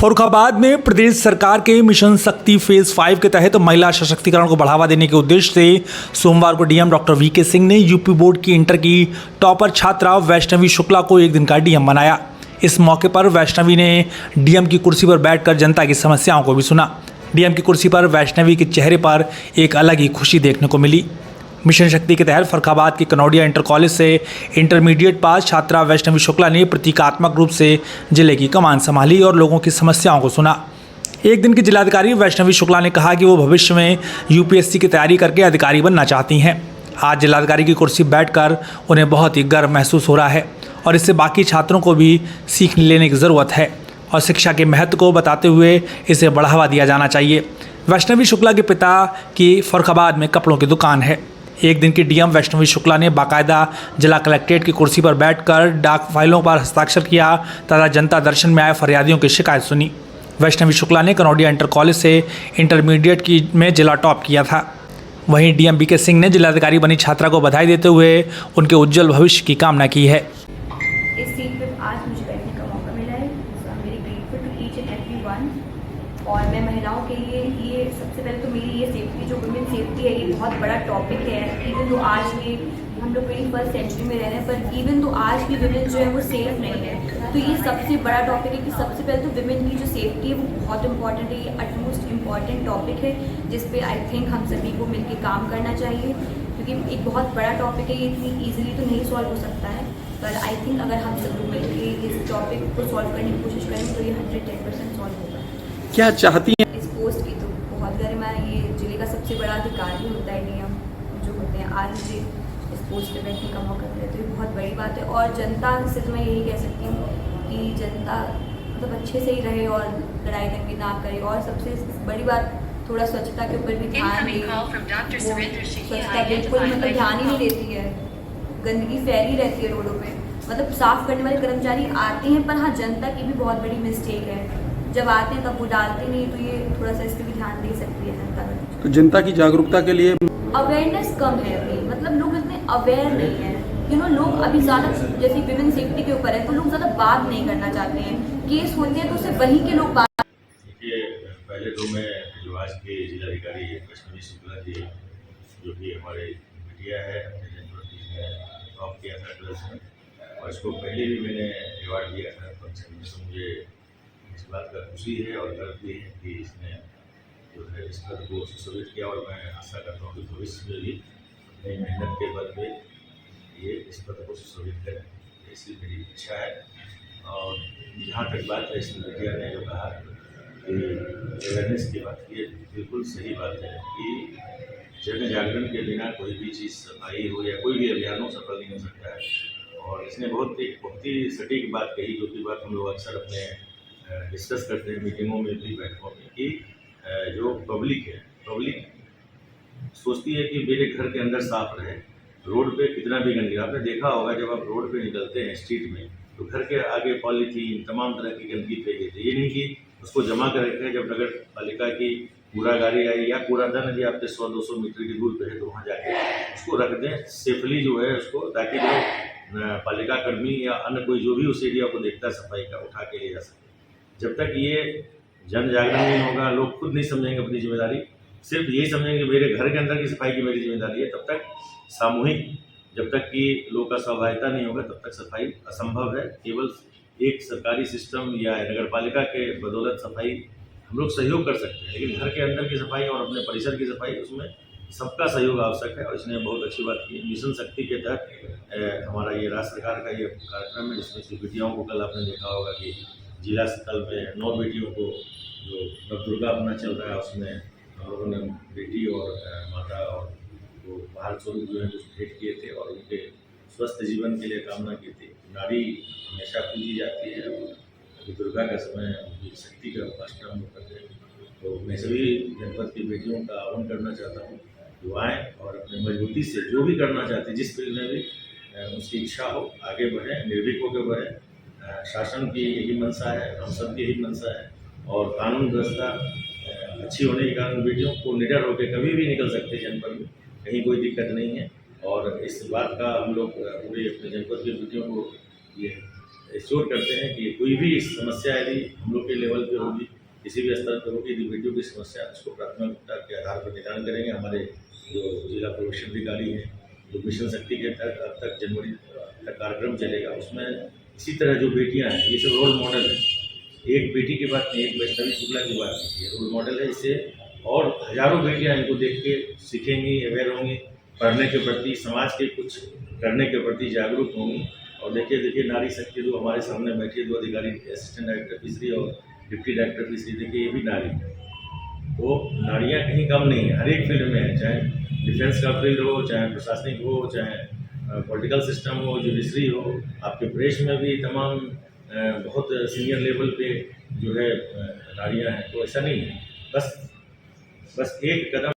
फर्रुखाबाद में प्रदेश सरकार के मिशन शक्ति फेज 5 के तहत महिला सशक्तिकरण को बढ़ावा देने के उद्देश्य से सोमवार को डीएम डॉक्टर वीके सिंह ने यूपी बोर्ड की इंटर की टॉपर छात्रा वैष्णवी शुक्ला को एक दिन का डीएम बनाया। इस मौके पर वैष्णवी ने डीएम की कुर्सी पर बैठकर जनता की समस्याओं को भी सुना। डीएम की कुर्सी पर वैष्णवी के चेहरे पर एक अलग ही खुशी देखने को मिली। मिशन शक्ति के तहत फर्रुखाबाद के कनौडिया इंटर कॉलेज से इंटरमीडिएट पास छात्रा वैष्णवी शुक्ला ने प्रतीकात्मक रूप से जिले की कमान संभाली और लोगों की समस्याओं को सुना। एक दिन की जिलाधिकारी वैष्णवी शुक्ला ने कहा कि वो भविष्य में यूपीएससी की तैयारी करके अधिकारी बनना चाहती हैं। आज जिलाधिकारी की कुर्सी बैठकर उन्हें बहुत ही गर्व महसूस हो रहा है और इससे बाकी छात्रों को भी सीख लेने की ज़रूरत है और शिक्षा के महत्व को बताते हुए इसे बढ़ावा दिया जाना चाहिए। वैष्णवी शुक्ला के पिता की फर्रुखाबाद में कपड़ों की दुकान है। एक दिन की डीएम वैष्णवी शुक्ला ने बाकायदा जिला कलेक्ट्रेट की कुर्सी पर बैठकर डाक फाइलों पर हस्ताक्षर किया तथा जनता दर्शन में आए फरियादियों की शिकायत सुनी। वैष्णवी शुक्ला ने कनौडिया इंटर कॉलेज से इंटरमीडिएट में जिला टॉप किया था। वहीं डीएम वीके सिंह ने जिलाधिकारी बनी छात्रा को बधाई देते हुए उनके उज्जवल भविष्य की कामना की है। इस सीट पे आज मुझे बैठने का मौका मिला है। So I am very grateful to each and everyone. और मैं महिलाओं के लिए ये सबसे पहले तो मेरी ये सेफ्टी, जो वुमेन सेफ्टी है, ये बहुत बड़ा टॉपिक है। इवन तो आज ये हम लोग 21st सेंचुरी में रह रहे हैं, पर इवन तो आज भी वुमेन जो है वो सेफ नहीं है। तो ये सबसे बड़ा टॉपिक है कि सबसे पहले तो वुमेन की जो सेफ्टी है वो बहुत इंपॉर्टेंट है। ये अटमोस्ट इम्पॉर्टेंट टॉपिक है जिस पे आई थिंक हम सभी को मिलकर काम करना चाहिए, क्योंकि एक बहुत बड़ा टॉपिक है। ये इतनी ईजिली तो नहीं सॉल्व हो सकता है, पर आई थिंक अगर हम सब लोग मिलकर इस टॉपिक को सॉल्व करने की कोशिश करें तो ये 110% सॉल्व होगा। क्या चाहती हैं? इस पोस्ट की तो बहुत गरिमा है। ये जिले का सबसे बड़ा अधिकारी होता है डीएम जो होते हैं। आज मुझे इस पोस्ट पे बैठने का मौका मिला तो ये बहुत बड़ी बात है। और जनता से तो मैं यही कह सकती हूँ कि जनता मतलब अच्छे से ही रहे और लड़ाई दंगे ना करे। और सबसे बड़ी बात, थोड़ा स्वच्छता के ऊपर भी ध्यान दे। स्वच्छता बिल्कुल मतलब ध्यान ही नहीं देती है। गंदगी फैली रहती है रोडों पे। मतलब साफ करने वाले कर्मचारी आते हैं, पर हाँ जनता की भी बहुत बड़ी मिस्टेक है। जब आते हैं तब वो डालते नहीं, तो ये थोड़ा सा इस पर भी ध्यान दे सकती है जनता। तो जनता की जागरूकता के लिए अवेयरनेस कम है अभी, मतलब लोग इतने अवेयर नहीं है। लोग अभी ज़्यादा, जैसे विमेन सेफ्टी के ऊपर है तो लोग ज़्यादा बात नहीं करना चाहते हैं। केस होते हैं तो सिर्फ वहीं के लोग बात। देखिए, पहले तो मैं जो आज के जिलाधिकारी वैष्णवी शुक्ला जी, जो कि हमारे मीडिया है, अपने जनप्रतिनिधि ने टॉप किया था 12th में, और इसको पहले भी मैंने अवार्ड दिया था फंक्शन में। तो मुझे इस बात का खुशी है और गर्व भी है कि इसने जो है इस पद को सुशोभित किया। और मैं आशा करता हूँ कि भविष्य में भी अपनी मेहनत के बल पे ये इस पद को सुशोभित करें, ऐसी मेरी इच्छा है। और जहाँ तक बात है, इस मीडिया ने जो कहा कि अवेयरनेस की बात, ये बिल्कुल सही बात है कि जन जागरण के बिना कोई भी चीज़, सफाई हो या कोई भी अभियान हो, सफल नहीं हो सकता है। और इसने बहुत ही सटीक बात कही, जो कि बात हम लोग अक्सर अपने डिस्कस करते हैं मीटिंगों में भी, बैठकों में, कि जो पब्लिक है, पब्लिक सोचती है कि मेरे घर के अंदर साफ रहे, रोड पे कितना भी गंदगी। आपने देखा होगा जब आप रोड पे निकलते हैं स्ट्रीट में, तो घर के आगे पॉलीथीन, तमाम तरह की गंदगी फेंक देते। ये नहीं कि उसको जमा कर रखते हैं। जब नगर पालिका की कूड़ा गाड़ी आई या कूड़ादान यदि आपके 100-200 मीटर की दूर पे है तो वहाँ जाके उसको रख दें सेफली जो है उसको, ताकि जो पालिका कर्मी या अन्य कोई जो भी उस एरिया को देखता है सफाई का, उठा के ले जा सके। जब तक ये जन जागरण नहीं होगा, लोग खुद नहीं समझेंगे अपनी जिम्मेदारी, सिर्फ यही समझेंगे मेरे घर के अंदर की सफाई की मेरी जिम्मेदारी है, तब तक सामूहिक, जब तक कि लोगों का सहभागिता नहीं होगा तब तक सफाई असंभव है। केवल एक सरकारी सिस्टम या नगर पालिका के बदौलत सफाई हम लोग सहयोग कर सकते हैं, लेकिन घर के अंदर की सफाई और अपने परिसर की सफाई, उसमें सबका सहयोग आवश्यक है। और इसने बहुत अच्छी बात की। मिशन शक्ति के तहत हमारा ये राज्य सरकार का ये कार्यक्रम है, जिसमें से बेटियों को, कल आपने देखा होगा कि जिला स्तर में 9 बेटियों को, जो नवदुर्गा अपना चल रहा है, उसमें हम लोगों ने बेटी और माता और वो बाहर स्वरूप जो है कुछ भेंट किए थे और उनके स्वस्थ जीवन के लिए कामना की थी। नारी हमेशा पूजी जाती है, अभी दुर्गा का समय उनकी शक्ति का उपासना हम लोग करते हैं। तो मैं सभी जनपद की बेटियों का आह्वान करना चाहता हूँ कि वो आएँ और अपनी मजबूती से जो भी करना चाहते हैं, जिस फील्ड में भी उसकी इच्छा हो, आगे बढ़ें, निर्भीक होकर बढ़ें। शासन की यही मंशा है, हम सब की यही मंशा है। और कानून व्यवस्था अच्छी होने के कारण बेटियों को निडर होकर कभी भी निकल सकते हैं जनपद में, कहीं कोई दिक्कत नहीं है। और इस बात का हम लोग पूरे अपने जनपद की बेटियों को ये एश्योर करते हैं कि कोई भी समस्या यदि हम लोग के लेवल पे होगी, किसी भी स्तर पर होगी, यदि बेटियों की समस्या है, उसको प्राथमिकता के आधार पर निदान करेंगे। हमारे जो जिला प्रोबेशन अधिकारी हैं, जो मिशन शक्ति के तहत अब तक जनवरी तक कार्यक्रम चलेगा, उसमें इसी तरह जो बेटियां हैं, ये सब रोल मॉडल है। एक बेटी की बात नहीं, एक वैष्णवी शुक्ला की बात नहीं, ये रोल मॉडल है। इससे और हजारों बेटियां इनको देख के सीखेंगी, अवेयर होंगी, पढ़ने के प्रति, समाज के कुछ करने के प्रति जागरूक होंगी। और देखिए नारी शक्ति जो हमारे सामने बैठी है, 2 अधिकारी, असिस्टेंट डायरेक्टर फिशरी और डिप्टी डायरेक्टर फिशरी, देखिए ये भी नारी है। तो नारियां कहीं कम नहीं है, हर एक फील्ड में है, चाहे डिफेंस का फील्ड हो, चाहे प्रशासनिक हो, चाहे पॉलिटिकल सिस्टम हो, जुडिशरी हो, आपके प्रेस में भी तमाम बहुत सीनियर लेवल पे जो है नारियां हैं। तो ऐसा नहीं है, बस एक कदम